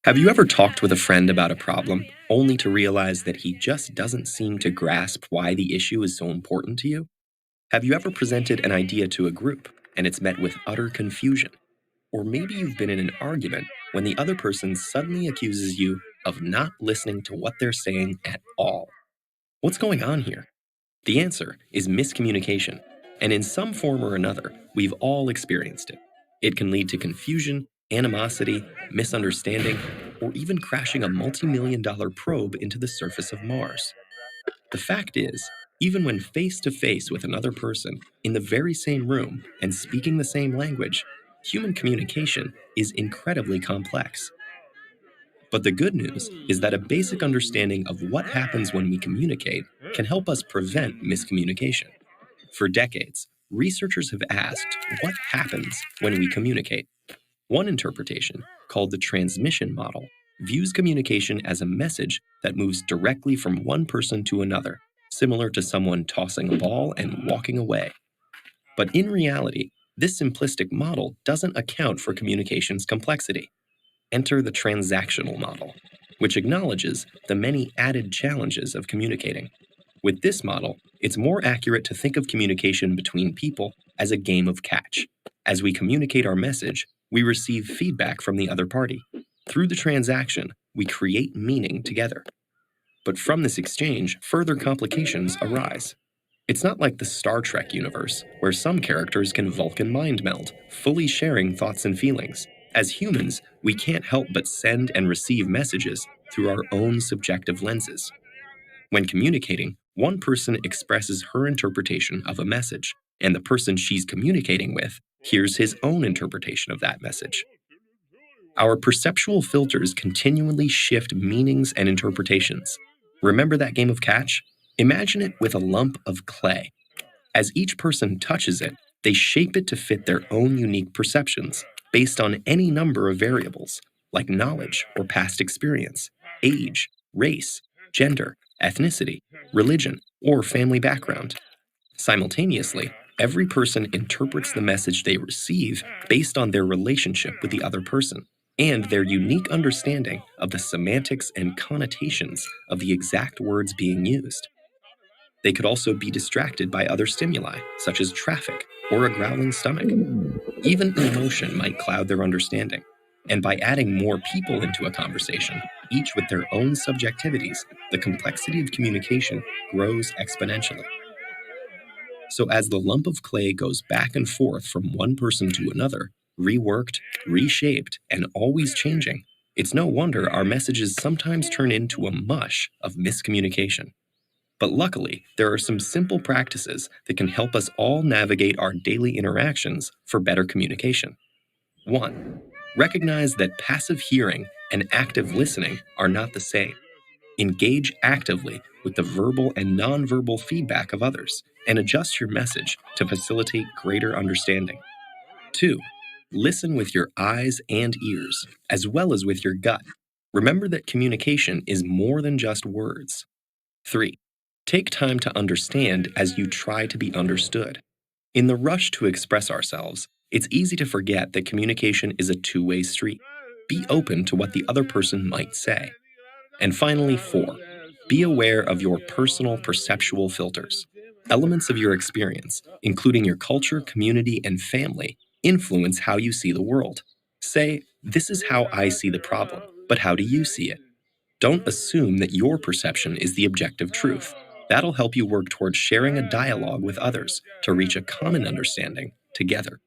Have you ever talked with a friend about a problem, only to realize that he just doesn't seem to grasp why the issue is so important to you? Have you ever presented an idea to a group and it's met with utter confusion? Or maybe you've been in an argument when the other person suddenly accuses you of not listening to what they're saying at all. What's going on here? The answer is miscommunication, and in some form or another, we've all experienced it. It can lead to confusion, animosity, misunderstanding, or even crashing a multi-million dollar probe into the surface of Mars. The fact is, even when face to face with another person, in the very same room, and speaking the same language, human communication is incredibly complex. But the good news is that a basic understanding of what happens when we communicate can help us prevent miscommunication. For decades, researchers have asked what happens when we communicate. One interpretation, called the transmission model, views communication as a message that moves directly from one person to another, similar to someone tossing a ball and walking away. But in reality, this simplistic model doesn't account for communication's complexity. Enter the transactional model, which acknowledges the many added challenges of communicating. With this model, it's more accurate to think of communication between people as a game of catch. As we communicate our message, we receive feedback from the other party. Through the transaction, we create meaning together. But from this exchange, further complications arise. It's not like the Star Trek universe, where some characters can Vulcan mind meld, fully sharing thoughts and feelings. As humans, we can't help but send and receive messages through our own subjective lenses. When communicating, one person expresses her interpretation of a message, and the person she's communicating with hears his own interpretation of that message. Our perceptual filters continually shift meanings and interpretations. Remember that game of catch? Imagine it with a lump of clay. As each person touches it, they shape it to fit their own unique perceptions based on any number of variables, like knowledge or past experience, age, race, gender, ethnicity, religion, or family background. Simultaneously, every person interprets the message they receive based on their relationship with the other person and their unique understanding of the semantics and connotations of the exact words being used. They could also be distracted by other stimuli, such as traffic or a growling stomach. Even emotion might cloud their understanding. And by adding more people into a conversation, each with their own subjectivities, the complexity of communication grows exponentially. So, as the lump of clay goes back and forth from one person to another, reworked, reshaped, and always changing, it's no wonder our messages sometimes turn into a mush of miscommunication. But luckily, there are some simple practices that can help us all navigate our daily interactions for better communication. 1. Recognize that passive hearing and active listening are not the same. Engage actively with the verbal and nonverbal feedback of others and adjust your message to facilitate greater understanding. 2. Listen with your eyes and ears, as well as with your gut. Remember that communication is more than just words. 3. Take time to understand as you try to be understood. In the rush to express ourselves, it's easy to forget that communication is a two-way street. Be open to what the other person might say. And finally, 4. Be aware of your personal perceptual filters. Elements of your experience, including your culture, community, and family, influence how you see the world. Say, "This is how I see the problem, but how do you see it?" Don't assume that your perception is the objective truth. That'll help you work towards sharing a dialogue with others to reach a common understanding together.